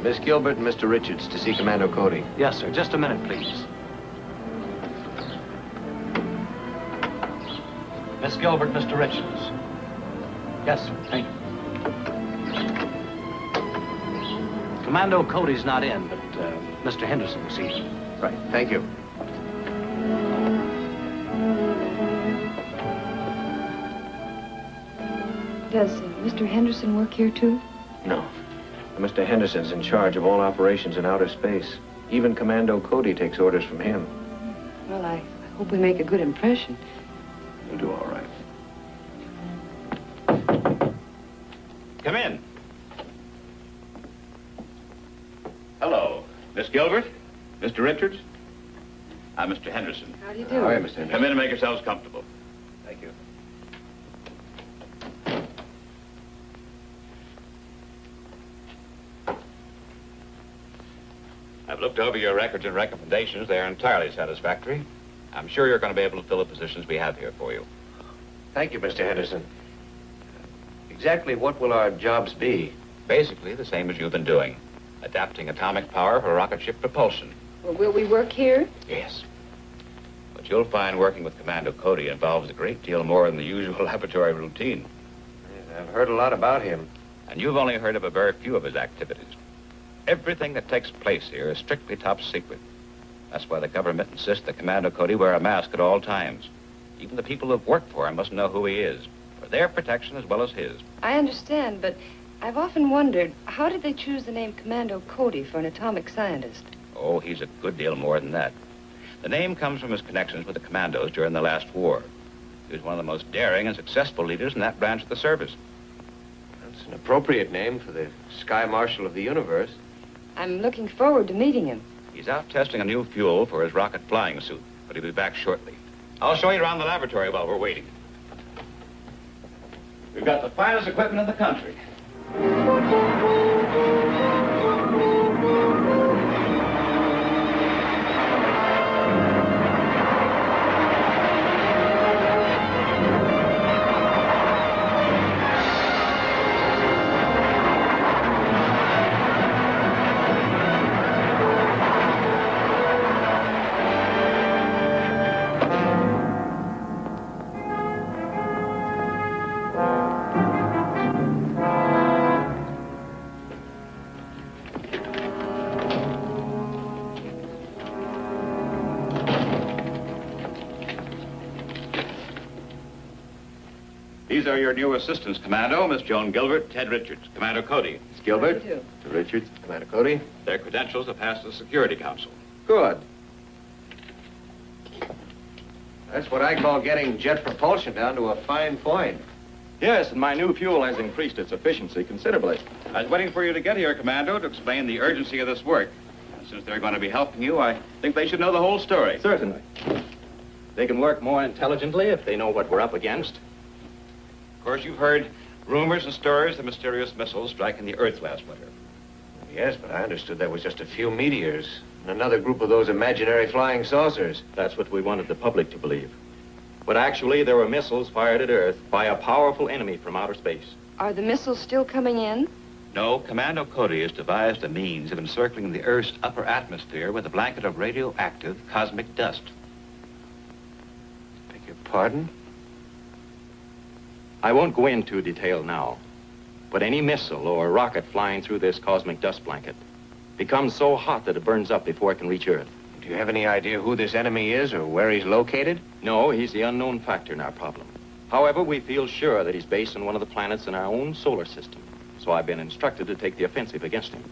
Miss Gilbert and Mr. Richards to see Commando Cody. Yes, sir. Just a minute, please. Miss Gilbert, Mr. Richards. Yes, sir. Thank you. Commando Cody's not in, but Mr. Henderson will see him. Right. Thank you. Does Mr. Henderson work here, too? No. Mr. Henderson's in charge of all operations in outer space. Even Commando Cody takes orders from him. Well, I hope we make a good impression. You'll do all right. Come in. Hello. Miss Gilbert? Mr. Richards? I'm Mr. Henderson. How do you do? How are you, Mr. Henderson? Come in and make yourselves comfortable. Thank you. I've looked over your records and recommendations. They are entirely satisfactory. I'm sure you're going to be able to fill the positions we have here for you. Thank you, Mr. Henderson. Exactly what will our jobs be? Basically, the same as you've been doing. Adapting atomic power for rocket ship propulsion. Well, will we work here? Yes. But you'll find working with Commando Cody involves a great deal more than the usual laboratory routine. I've heard a lot about him. And you've only heard of a very few of his activities. Everything that takes place here is strictly top secret. That's why the government insists that Commando Cody wear a mask at all times. Even the people who've worked for him must know who he is, for their protection as well as his. I understand, but I've often wondered, how did they choose the name Commando Cody for an atomic scientist? Oh, he's a good deal more than that. The name comes from his connections with the commandos during the last war. He was one of the most daring and successful leaders in that branch of the service. That's an appropriate name for the Sky Marshal of the universe. I'm looking forward to meeting him. He's out testing a new fuel for his rocket flying suit, but he'll be back shortly. I'll show you around the laboratory while we're waiting. We've got the finest equipment in the country. These are your new assistants, Commando, Miss Joan Gilbert, Ted Richards, Commando Cody. Miss Gilbert? How do you Mr. Richards, Commando Cody. Their credentials have passed the Security Council. Good. That's what I call getting jet propulsion down to a fine point. Yes, and my new fuel has increased its efficiency considerably. I was waiting for you to get here, Commando, to explain the urgency of this work. And since they're going to be helping you, I think they should know the whole story. Certainly. They can work more intelligently if they know what we're up against. Of course, you've heard Rumors and stories of mysterious missiles striking the Earth last winter. Yes, but I understood that was just a few meteors and another group of those imaginary flying saucers. That's what we wanted the public to believe. But actually, there were missiles fired at Earth by a powerful enemy from outer space. Are the missiles still coming in? No, Commando Cody has devised a means of encircling the Earth's upper atmosphere with a blanket of radioactive cosmic dust. Beg your pardon? I won't go into detail now, but any missile or rocket flying through this cosmic dust blanket becomes so hot that it burns up before it can reach Earth. Do you have any idea who this enemy is or where he's located? No, he's the unknown factor in our problem. However, we feel sure that he's based on one of the planets in our own solar system, so I've been instructed to take the offensive against him.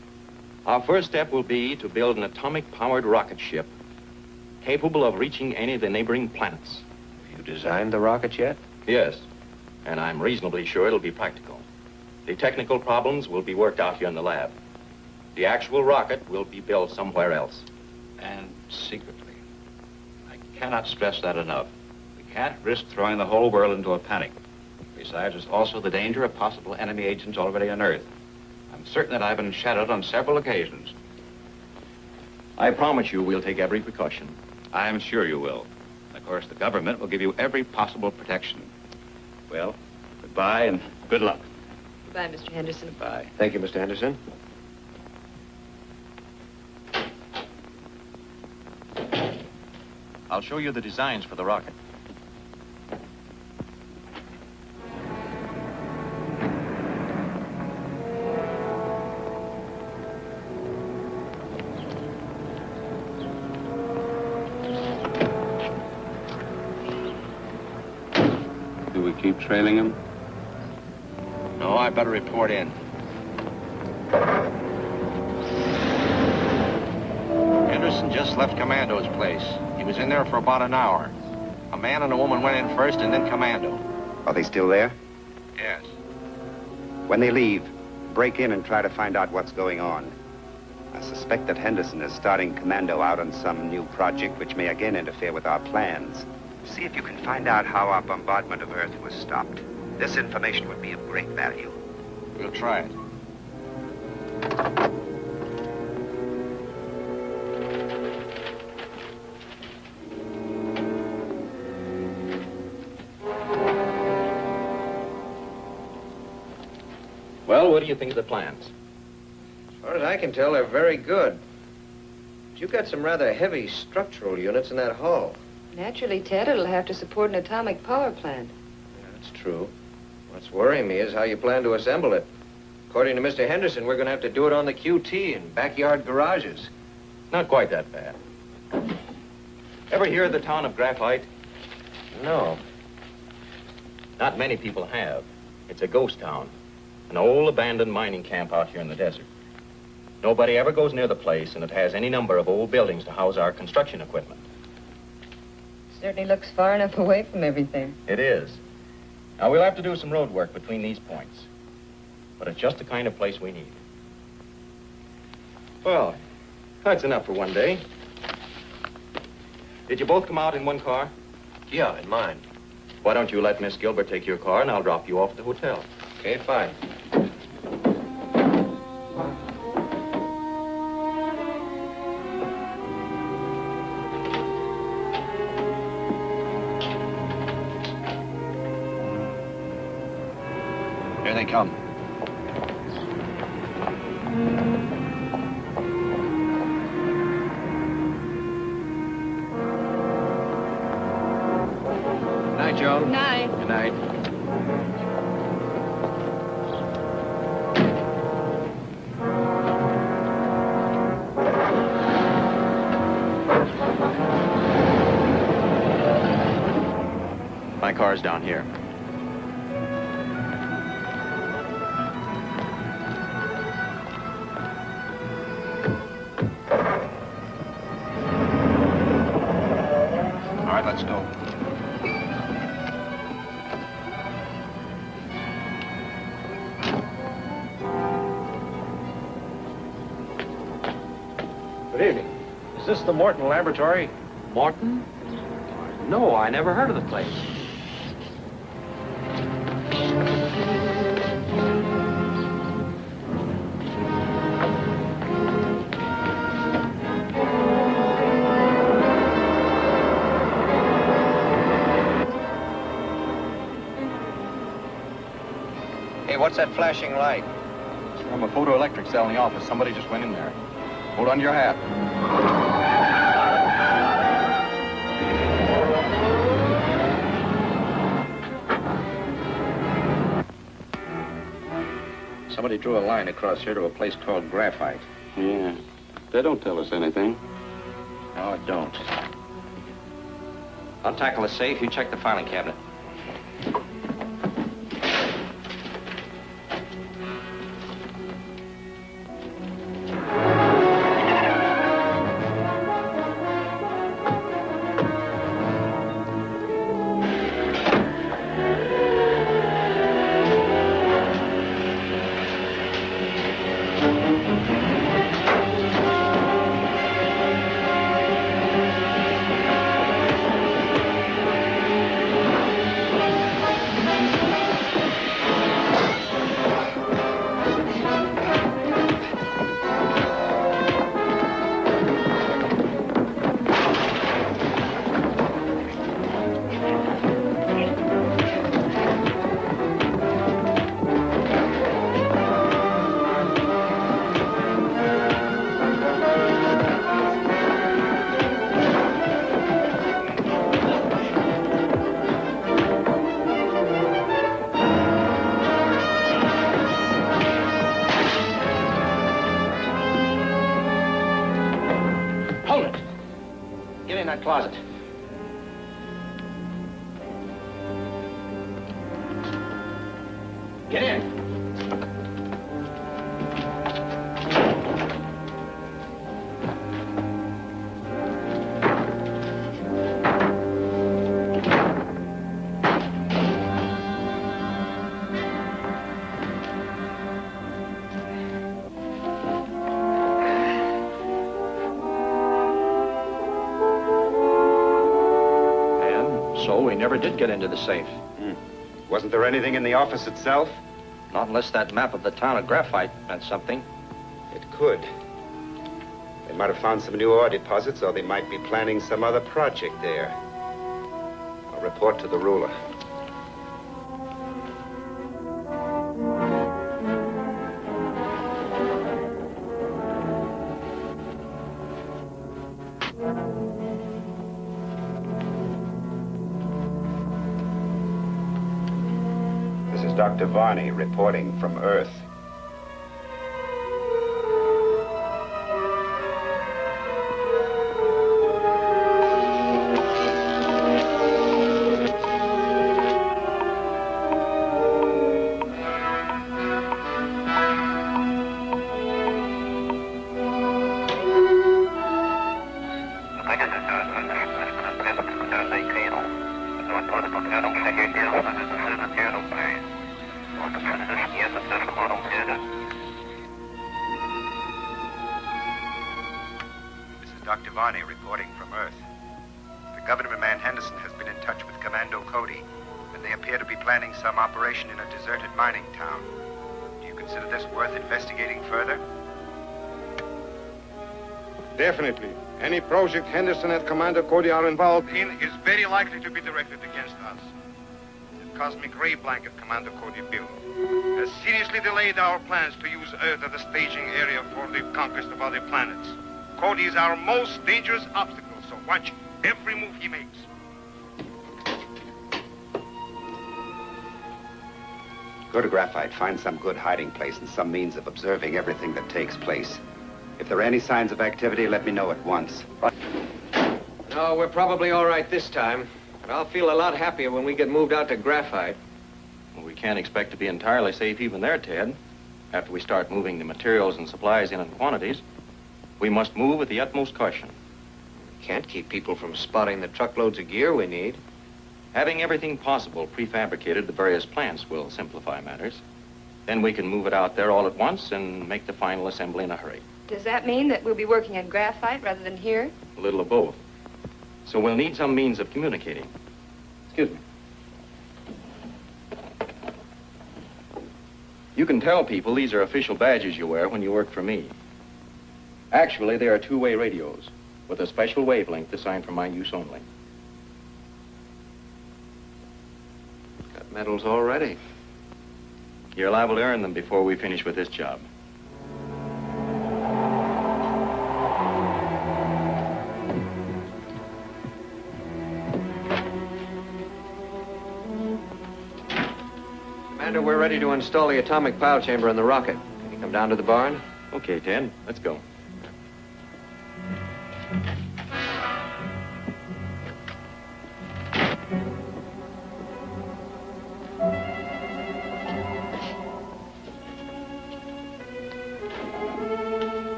Our first step will be to build an atomic-powered rocket ship capable of reaching any of the neighboring planets. Have you designed the rocket yet? Yes, and I'm reasonably sure it'll be practical. The technical problems will be worked out here in the lab. The actual rocket will be built somewhere else. And secretly. I cannot stress that enough. We can't risk throwing the whole world into a panic. Besides, there's also the danger of possible enemy agents already on Earth. I'm certain that I've been shadowed on several occasions. I promise you we'll take every precaution. I am sure you will. Of course, the government will give you every possible protection. Well, goodbye and good luck. Goodbye, Mr. Henderson. Goodbye. Thank you, Mr. Henderson. I'll show you the designs for the rocket. Do we keep trailing him? No, I better report in. Henderson just left Commando's place. He was in there for about an hour. A man and a woman went in first and then Commando. Are they still there? Yes. When they leave, break in and try to find out what's going on. I suspect that Henderson is starting Commando out on some new project which may again interfere with our plans. See if you can find out how our bombardment of Earth was stopped. This information would be of great value. We'll try it. Well, what do you think of the plans? As far as I can tell, they're very good. But you've got some rather heavy structural units in that hull. Naturally, Ted, it'll have to support an atomic power plant. Yeah, that's true. What's worrying me is how you plan to assemble it. According to Mr. Henderson, we're going to have to do it on the QT in backyard garages. Not quite that bad. Ever hear of the town of Graphite? No. Not many people have. It's a ghost town. An old abandoned mining camp out here in the desert. Nobody ever goes near the place, and it has any number of old buildings to house our construction equipment. Certainly looks far enough away from everything. It is. Now, we'll have to do some road work between these points. But it's just the kind of place we need. Well, that's enough for one day. Did you both come out in one car? Yeah, in mine. Why don't you let Miss Gilbert take your car, and I'll drop you off at the hotel. Okay, fine. Here they come. Good night, Joe. Good night. Good night. My car's down here. All right, let's go. Good evening. Is this the Morton Laboratory? Morton? No, I never heard of the place. Hey, what's that flashing light? It's from a photoelectric cell in the office. Somebody just went in there. Hold on to your hat. Somebody drew a line across here to a place called Graphite. Yeah. They don't tell us anything. No, it don't. I'll tackle the safe. You check the filing cabinet. Closet. Get in. So we never did get into the safe. Wasn't there anything in the office itself? Not unless that map of the town of Graphite meant something. It could. They might have found some new ore deposits, or they might be planning some other project there. I'll report to the ruler. Dr. Varney reporting from Earth. Dr. Varney reporting from Earth. The government man Henderson has been in touch with Commando Cody, and they appear to be planning some operation in a deserted mining town. Do you consider this worth investigating further? Definitely. Any project Henderson and Commander Cody are involved in is very likely to be directed against us. The cosmic ray blanket Commander Cody built has seriously delayed our plans to use Earth as a staging area for the conquest of other planets. Cody is our most dangerous obstacle, so watch every move he makes. Go to Graphite, find some good hiding place and some means of observing everything that takes place. If there are any signs of activity, let me know at once. No, we're probably all right this time. But I'll feel a lot happier when we get moved out to Graphite. Well, we can't expect to be entirely safe even there, Ted. After we start moving the materials and supplies in quantities, we must move with the utmost caution. Can't keep people from spotting the truckloads of gear we need. Having everything possible prefabricated, the various plants will simplify matters. Then we can move it out there all at once and make the final assembly in a hurry. Does that mean that we'll be working at Graphite rather than here? A little of both. So we'll need some means of communicating. Excuse me. You can tell people these are official badges you wear when you work for me. Actually, they are two-way radios with a special wavelength designed for my use only. Got medals already. You're liable to earn them before we finish with this job. Commander, we're ready to install the atomic pile chamber in the rocket. Can you come down to the barn? Okay, Ted, let's go.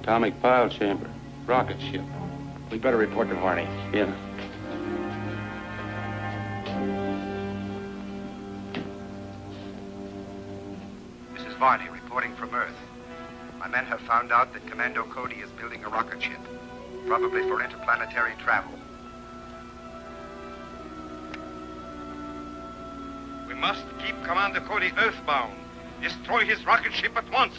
Atomic pile chamber. Rocket ship. We better report to Varney. Yeah. Mrs. Varney, reporting from Earth. My men have found out that Commando Cody is building a rocket ship, probably for interplanetary travel. We must keep Commander Cody earthbound. Destroy his rocket ship at once.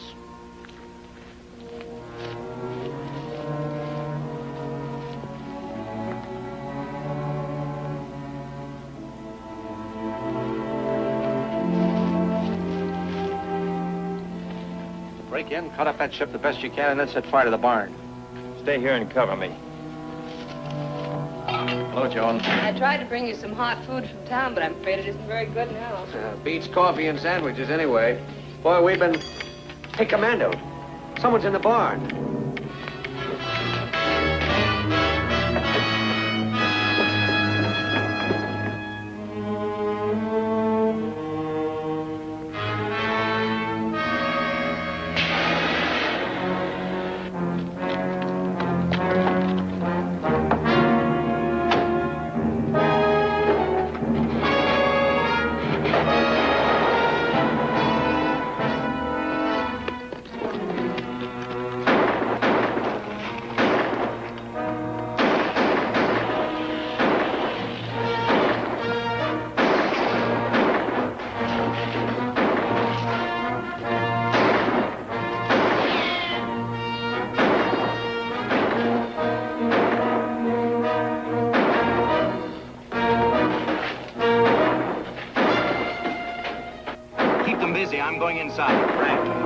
Break in, cut up that ship the best you can, and then set fire to the barn. Stay here and cover me. Hello, Joan. I tried to bring you some hot food from town, but I'm afraid it isn't very good now. Beats coffee and sandwiches anyway. Boy, we've been... Hey, Commando. Someone's in the barn. I'm going inside. Frank.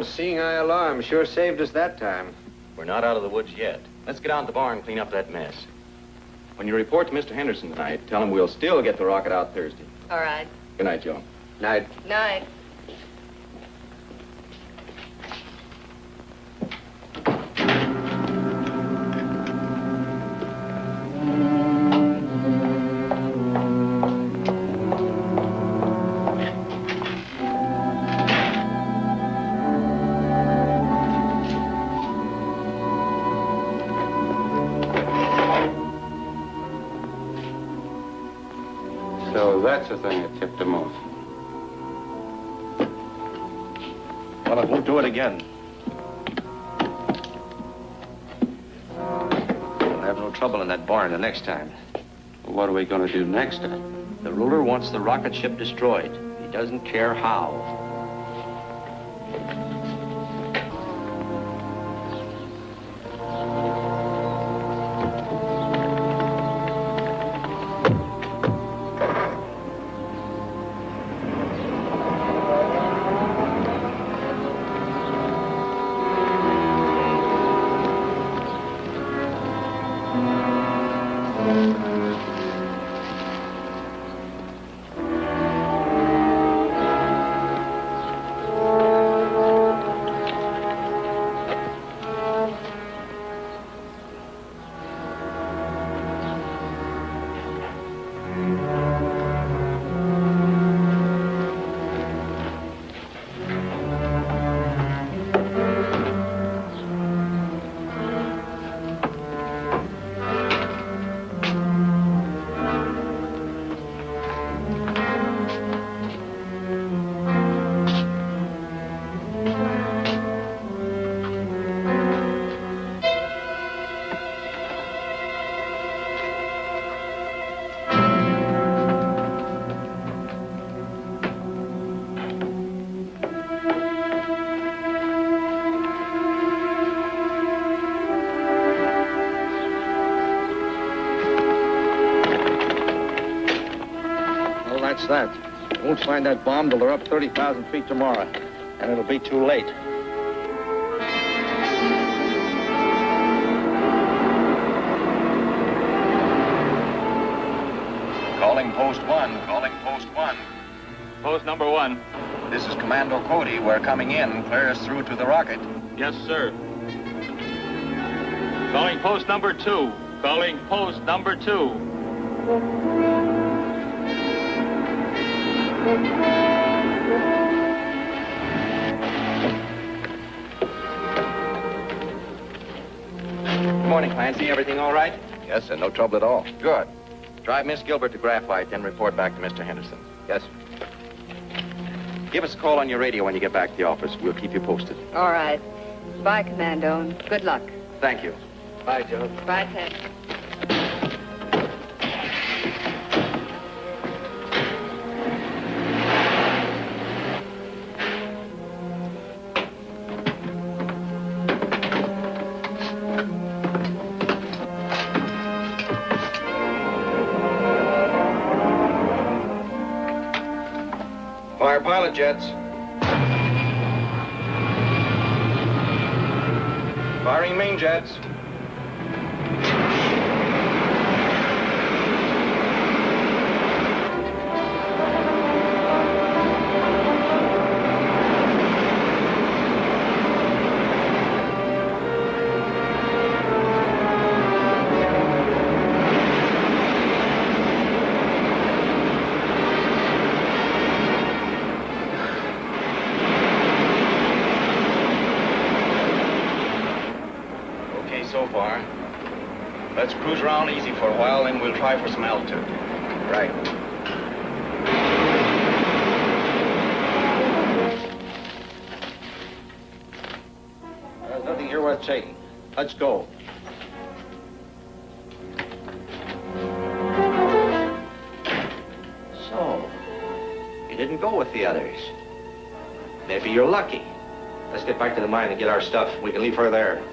old seeing-eye alarm sure saved us that time. We're not out of the woods yet. Let's get out the barn and clean up that mess. When you report to Mr. Henderson tonight, tell him we'll still get the rocket out Thursday. All right. Good night, Joe. Night. Night. So that's the thing that tipped him off. Well, it won't do it again. We'll have no trouble in that barn the next time. Well, what are we going to do next time? The ruler wants the rocket ship destroyed. He doesn't care how. That's that. We won't find that bomb till they're up 30,000 feet tomorrow. And it'll be too late. Calling post one. Calling post one. Post number 1. This is Commando Cody. We're coming in. Clear us through to the rocket. Yes, sir. Calling post number 2. Calling post number 2. Good morning, Clancy. Everything all right? Yes, sir. No trouble at all. Good. Drive Miss Gilbert to Graphite, then report back to Mr. Henderson. Yes. Give us a call on your radio when you get back to the office. We'll keep you posted. All right. Bye, Commando, and good luck. Thank you. Bye, Joe. Bye, Ted. Fire pilot jets. Firing main jets. So far. Let's cruise around easy for a while, then we'll try for some altitude. Right. There's nothing here worth taking. Let's go. So, you didn't go with the others. Maybe you're lucky. Let's get back to the mine and get our stuff. We can leave her there.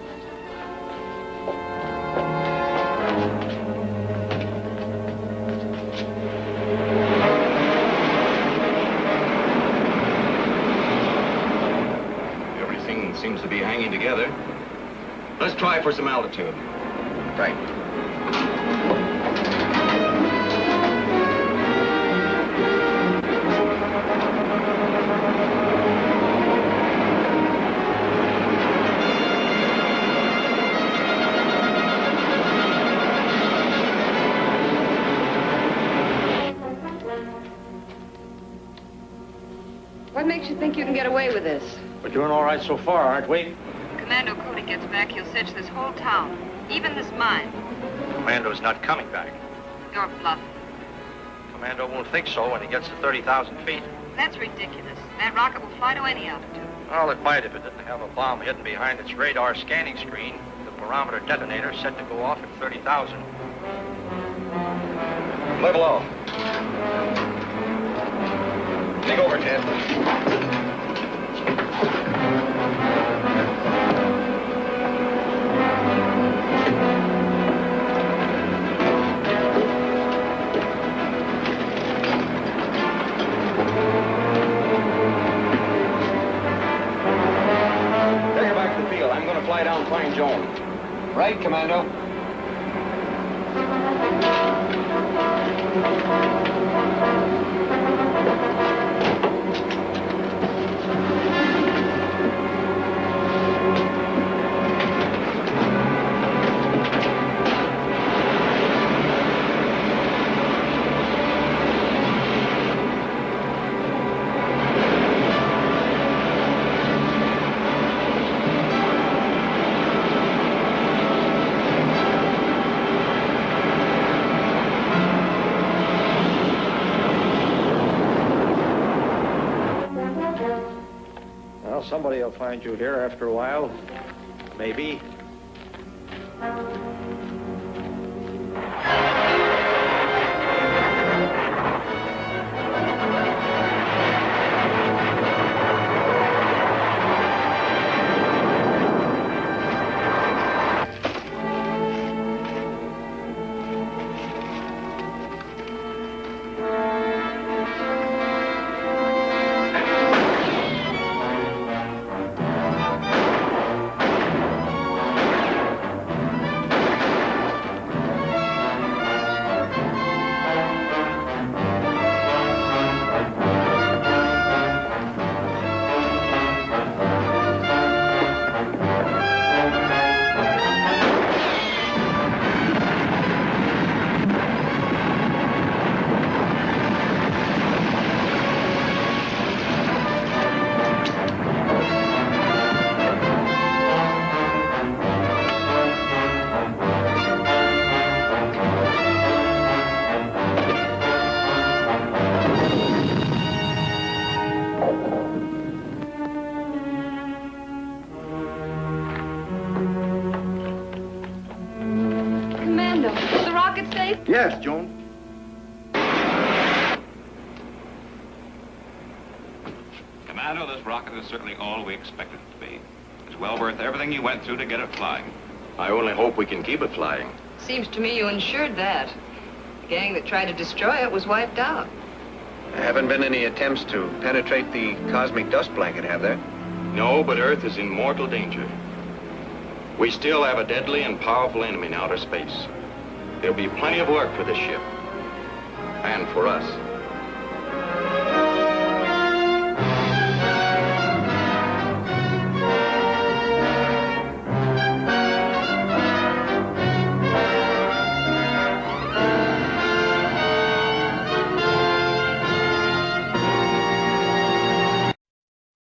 hanging together. Let's try for some altitude. Right. What makes you think you can get away with this? We're doing all right so far, aren't we? When Commando Cody gets back, he'll search this whole town, even this mine. Commando's not coming back. You're bluffing. Commando won't think so when he gets to 30,000 feet. That's ridiculous. That rocket will fly to any altitude. Well, it might if it didn't have a bomb hidden behind its radar scanning screen. The barometer detonator set to go off at 30,000. Level off. Take over, Ted. Take her back to the field. I'm going to fly down and find Joan. Right, Commando. Well, somebody will find you here after a while. Maybe. Yes, Joan. Commando, this rocket is certainly all we expected it to be. It's well worth everything you went through to get it flying. I only hope we can keep it flying. Seems to me you ensured that. The gang that tried to destroy it was wiped out. There haven't been any attempts to penetrate the cosmic dust blanket, have there? No, but Earth is in mortal danger. We still have a deadly and powerful enemy in outer space. There'll be plenty of work for this ship. And for us.